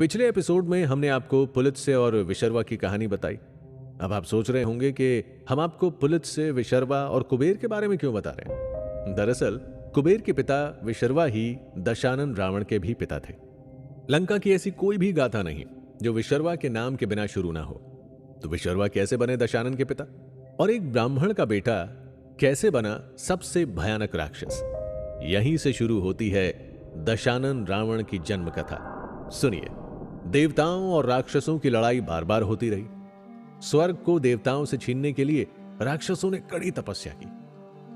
पिछले एपिसोड में हमने आपको पुलित्से और विशर्वा की कहानी बताई। अब आप सोच रहे होंगे कि हम आपको पुलित्से, विशर्वा और कुबेर के बारे में क्यों बता रहे हैं। दरअसल कुबेर के पिता विशर्वा ही दशानन रावण के भी पिता थे। लंका की ऐसी कोई भी गाथा नहीं जो विशर्वा के नाम के बिना शुरू ना हो। तो विशर्वा कैसे बने दशानन के पिता, और एक ब्राह्मण का बेटा कैसे बना सबसे भयानक राक्षस। यहीं से शुरू होती है दशानन रावण की जन्म कथा। सुनिए। देवताओं और राक्षसों की लड़ाई बार बार होती रही। स्वर्ग को देवताओं से छीनने के लिए राक्षसों ने कड़ी तपस्या की।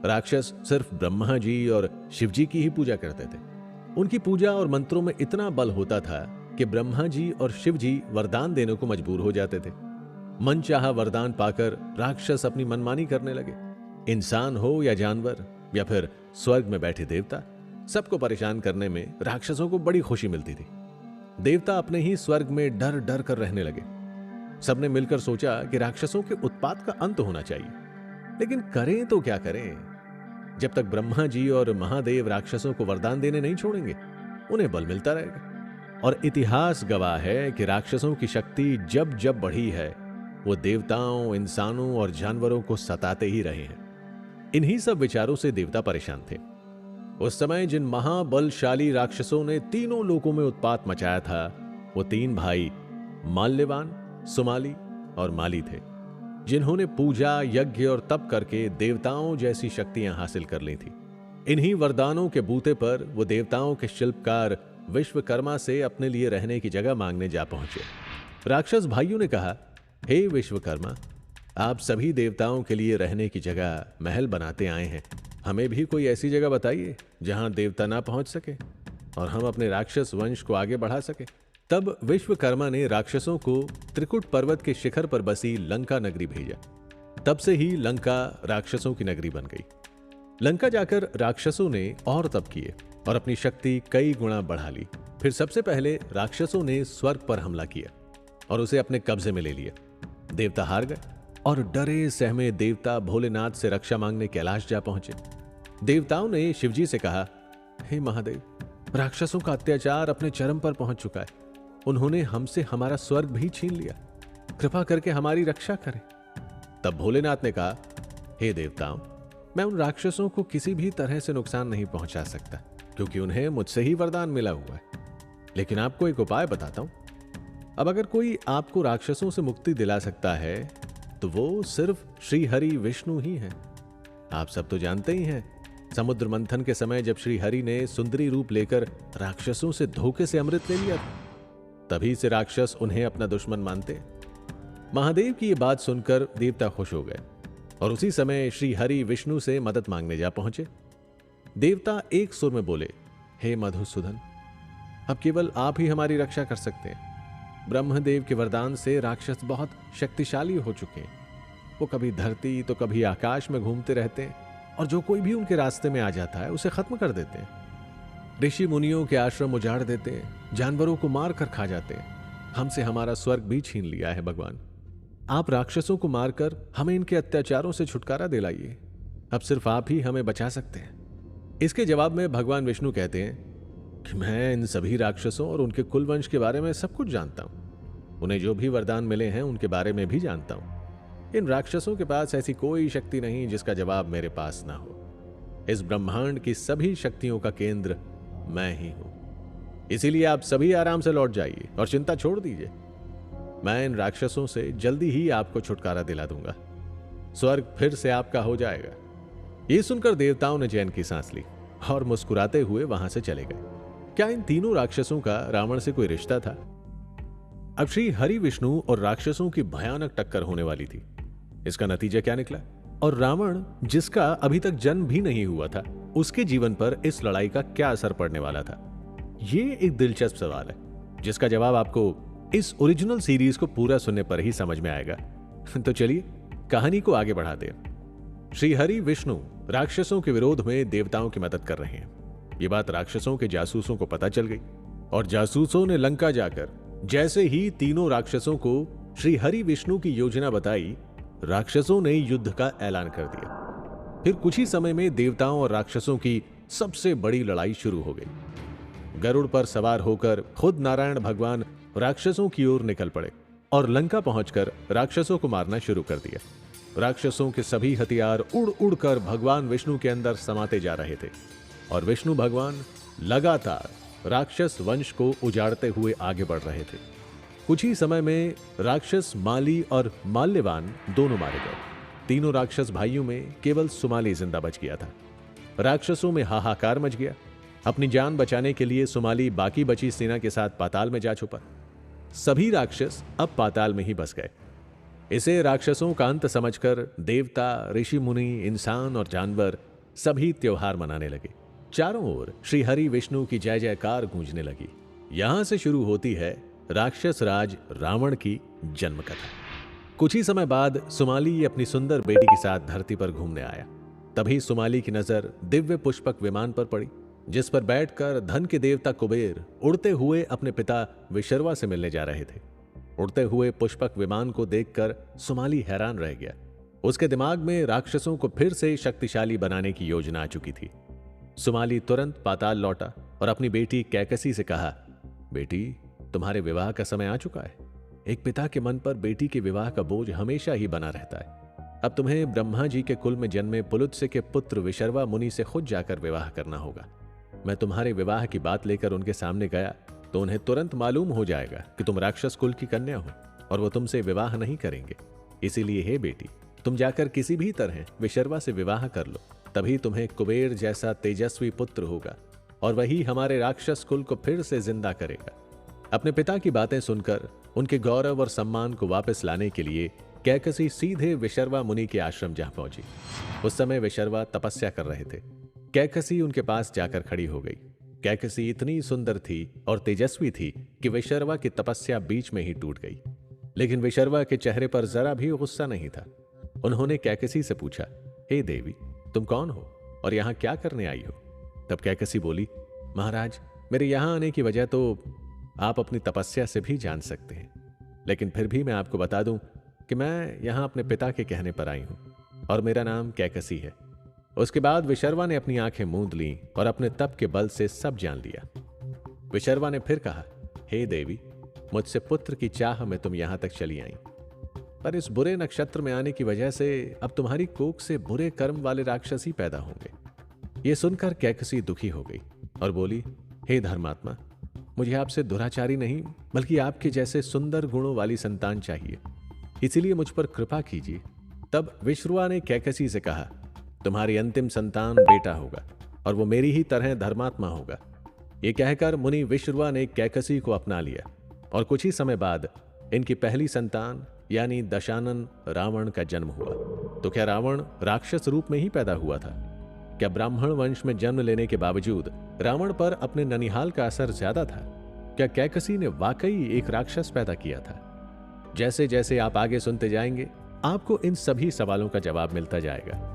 राक्षस सिर्फ ब्रह्मा जी और शिव जी की ही पूजा करते थे। उनकी पूजा और मंत्रों में इतना बल होता था कि ब्रह्मा जी और शिव जी वरदान देने को मजबूर हो जाते थे। मनचाहा वरदान पाकर राक्षस अपनी मनमानी करने लगे। इंसान हो या जानवर या फिर स्वर्ग में बैठे देवता, सबको परेशान करने में राक्षसों को बड़ी खुशी मिलती थी। देवता अपने ही स्वर्ग में डर डर कर रहने लगे। सबने मिलकर सोचा कि राक्षसों के उत्पात का अंत होना चाहिए, लेकिन करें तो क्या करें। जब तक ब्रह्मा जी और महादेव राक्षसों को वरदान देने नहीं छोड़ेंगे, उन्हें बल मिलता रहेगा। और इतिहास गवाह है कि राक्षसों की शक्ति जब जब बढ़ी है, वो देवताओं, इंसानों और जानवरों को सताते ही रहे हैं। इन्हीं सब विचारों से देवता परेशान थे। उस समय जिन महाबलशाली राक्षसों ने तीनों लोकों में उत्पात मचाया था, वो तीन भाई माल्यवान, सुमाली और माली थे, जिन्होंने पूजा, यज्ञ और तप करके देवताओं जैसी शक्तियां हासिल कर ली थी। इन्हीं वरदानों के बूते पर वो देवताओं के शिल्पकार विश्वकर्मा से अपने लिए रहने की जगह मांगने जा पहुंचे। राक्षस भाइयों ने कहा, हे विश्वकर्मा, आप सभी देवताओं के लिए रहने की जगह महल बनाते आए हैं। हमें भी कोई ऐसी जगह बताइए जहां देवता ना पहुंच सके और हम अपने राक्षस वंश को आगे बढ़ा सके। तब विश्वकर्मा ने राक्षसों को त्रिकुट पर्वत के शिखर पर बसी लंका नगरी भेजा। तब से ही लंका राक्षसों की नगरी बन गई। लंका जाकर राक्षसों ने और तप किए और अपनी शक्ति कई गुना बढ़ा ली। फिर सबसे पहले राक्षसों ने स्वर्ग पर हमला किया और उसे अपने कब्जे में ले लिया। देवता हार गए और डरे सहमे देवता भोलेनाथ से रक्षा मांगने कैलाश जा पहुंचे। देवताओं ने शिवजी से कहा, हे महादेव, राक्षसों का अत्याचार अपने चरम पर पहुंच चुका है। उन्होंने हमसे हमारा स्वर्ग भी छीन लिया। कृपा करके हमारी रक्षा करें। तब भोलेनाथ ने कहा, हे देवताओं, मैं उन राक्षसों को किसी भी तरह से नुकसान नहीं पहुंचा सकता, क्योंकि उन्हें मुझसे ही वरदान मिला हुआ है। लेकिन आपको एक उपाय बताता हूं। अब अगर कोई आपको राक्षसों से मुक्ति दिला सकता है तो वो सिर्फ श्री हरि विष्णु ही हैं। आप सब तो जानते ही हैं, समुद्र मंथन के समय जब श्री हरि ने सुंदरी रूप लेकर राक्षसों से धोखे से अमृत ले लिया, तभी से राक्षस उन्हें अपना दुश्मन मानते। महादेव की ये बात सुनकर देवता खुश हो गए और उसी समय श्री हरि विष्णु से मदद मांगने जा पहुंचे। देवता एक सुर में बोले, हे मधुसूदन, अब केवल आप ही हमारी रक्षा कर सकते हैं। ब्रह्मदेव के वरदान से राक्षस बहुत शक्तिशाली हो चुके हैं। वो कभी धरती तो कभी आकाश में घूमते रहते हैं और जो कोई भी उनके रास्ते में आ जाता है उसे खत्म कर देते हैं। ऋषि मुनियों के आश्रम उजाड़ देते हैं, जानवरों को मार कर खा जाते हैं। हमसे हमारा स्वर्ग भी छीन लिया है। भगवान, आप राक्षसों को मारकर हमें इनके अत्याचारों से छुटकारा दिलाइए। अब सिर्फ आप ही हमें बचा सकते हैं। इसके जवाब में भगवान विष्णु कहते हैं कि मैं इन सभी राक्षसों और उनके कुल वंश के बारे में सब कुछ जानता हूं। उन्हें जो भी वरदान मिले हैं उनके बारे में भी जानता हूं। इन राक्षसों के पास ऐसी कोई शक्ति नहीं जिसका जवाब मेरे पास ना हो। इस ब्रह्मांड की सभी शक्तियों का केंद्र मैं ही हूं। इसीलिए आप सभी आराम से लौट जाइए और चिंता छोड़ दीजिए। मैं इन राक्षसों से जल्दी ही आपको छुटकारा दिला दूंगा। स्वर्ग फिर से आपका हो जाएगा। ये सुनकर देवताओं ने चैन की सांस ली और मुस्कुराते हुए वहां से चले गए। क्या इन तीनों राक्षसों का रावण से कोई रिश्ता था? अब श्री हरि विष्णु और राक्षसों की भयानक टक्कर होने वाली थी। इसका नतीजा क्या निकला? और रावण, जिसका अभी तक जन्म भी नहीं हुआ था, उसके जीवन पर इस लड़ाई का क्या असर पड़ने वाला था? ये एक दिलचस्प सवाल है जिसका जवाब आपको इस ओरिजिनल सीरीज को पूरा सुनने पर ही समझ में आएगा। तो चलिए कहानी को आगे बढ़ाते हैं। श्री हरि विष्णु राक्षसों के विरोध में देवताओं की मदद कर रहे हैं। ये बात राक्षसों के जासूसों को पता चल गई और जासूसों ने लंका जाकर जैसे ही तीनों राक्षसों को श्री हरि विष्णु की योजना बताई, राक्षसों ने युद्ध का ऐलान कर दिया। फिर कुछ ही समय में देवताओं और राक्षसों की सबसे बड़ी लड़ाई शुरू हो गई। गरुड़ पर सवार होकर खुद नारायण भगवान राक्षसों की ओर निकल पड़े और लंका पहुंचकर राक्षसों को मारना शुरू कर दिया। राक्षसों के सभी हथियार उड़ उड़ कर भगवान विष्णु के अंदर समाते जा रहे थे और विष्णु भगवान लगातार राक्षस वंश को उजाड़ते हुए आगे बढ़ रहे थे। कुछ ही समय में राक्षस माली और माल्यवान दोनों मारे गए। तीनों राक्षस भाइयों में केवल सुमाली जिंदा बच गया था। राक्षसों में हाहाकार मच गया। अपनी जान बचाने के लिए सुमाली बाकी बची सेना के साथ पाताल में जा छुपा। सभी राक्षस अब पाताल में ही बस गए। इसे राक्षसों का अंत समझकर देवता, ऋषि मुनि, इंसान और जानवर सभी त्योहार मनाने लगे। चारों ओर श्री हरि विष्णु की जय जयकार गूंजने लगी। यहां से शुरू होती है राक्षस राज रावण की जन्म कथा। कुछ ही समय बाद सुमाली अपनी सुंदर बेटी के साथ धरती पर घूमने आया। तभी सुमाली की नजर दिव्य पुष्पक विमान पर पड़ी, जिस पर बैठकर धन के देवता कुबेर उड़ते हुए अपने पिता विशर्वा से मिलने जा रहे थे। उड़ते हुए पुष्पक विमान को देखकर सुमाली हैरान रह गया। उसके दिमाग में राक्षसों को फिर से शक्तिशाली बनाने की योजना आ चुकी थी। सुमाली तुरंत पाताल लौटा और अपनी बेटी कैकसी से कहा, बेटी, तुम्हारे विवाह का समय आ चुका है। एक पिता के मन पर बेटी के विवाह का बोझ हमेशा ही बना रहता है। अब तुम्हें ब्रह्मा जी के कुल में जन्मे पुलुत्स्य के पुत्र विशर्वा मुनि से खुद जाकर विवाह करना होगा। मैं तुम्हारे विवाह की बात लेकर उनके सामने गया तो उन्हें तुरंत मालूम हो जाएगा कि तुम राक्षस कुल की कन्या हो और वो तुमसे विवाह नहीं करेंगे। इसीलिए हे बेटी, तुम जाकर किसी भी तरह विशर्वा से विवाह कर लो, तभी तुम्हें कुबेर जैसा तेजस्वी पुत्र होगा और वही हमारे राक्षस कुल को फिर से जिंदा करेगा। अपने पिता की बातें सुनकर उनके गौरव और सम्मान को वापस लाने के लिए कैकसी सीधे विशर्वा मुनि के आश्रम जा पहुंची। उस समय विशर्वा तपस्या कर रहे थे। कैकसी उनके पास जाकर खड़ी हो गई। कैकसी इतनी सुंदर थी और तेजस्वी थी कि विशर्वा की तपस्या बीच में ही टूट गई। लेकिन विशर्वा के चेहरे पर जरा भी गुस्सा नहीं था। उन्होंने कैकसी से पूछा, हे देवी, तुम कौन हो और यहां क्या करने आई हो? तब कैकसी बोली, महाराज, मेरे यहां आने की वजह तो आप अपनी तपस्या से भी जान सकते हैं, लेकिन फिर भी मैं आपको बता दूं कि मैं यहां अपने पिता के कहने पर आई हूं और मेरा नाम कैकसी है। उसके बाद विशर्वा ने अपनी आंखें मूंद लीं और अपने तप के बल से सब जान लिया। विशर्वा ने फिर कहा, हे देवी, मुझसे पुत्र की चाह में तुम यहां तक चली आई, पर इस बुरे नक्षत्र में आने की वजह से अब तुम्हारी कोख से बुरे कर्म वाले राक्षस ही पैदा होंगे। यह सुनकर कैकसी दुखी हो गई और बोली, हे धर्मात्मा, मुझे आपसे दुराचारी नहीं बल्कि आपके जैसे सुंदर गुणों वाली संतान चाहिए, इसीलिए मुझ पर कृपा कीजिए। तब विशर्वा ने कैकसी से कहा, तुम्हारी अंतिम संतान बेटा होगा और वो मेरी ही तरह धर्मात्मा होगा। ये कहकर मुनि विशर्वा ने कैकसी को अपना लिया और कुछ ही समय बाद इनकी पहली संतान यानी दशानन रावण का जन्म हुआ। तो क्या रावण राक्षस रूप में ही पैदा हुआ था? क्या ब्राह्मण वंश में जन्म लेने के बावजूद रावण पर अपने ननिहाल का असर ज्यादा था? क्या कैकसी ने वाकई एक राक्षस पैदा किया था? जैसे जैसे आप आगे सुनते जाएंगे, आपको इन सभी सवालों का जवाब मिलता जाएगा।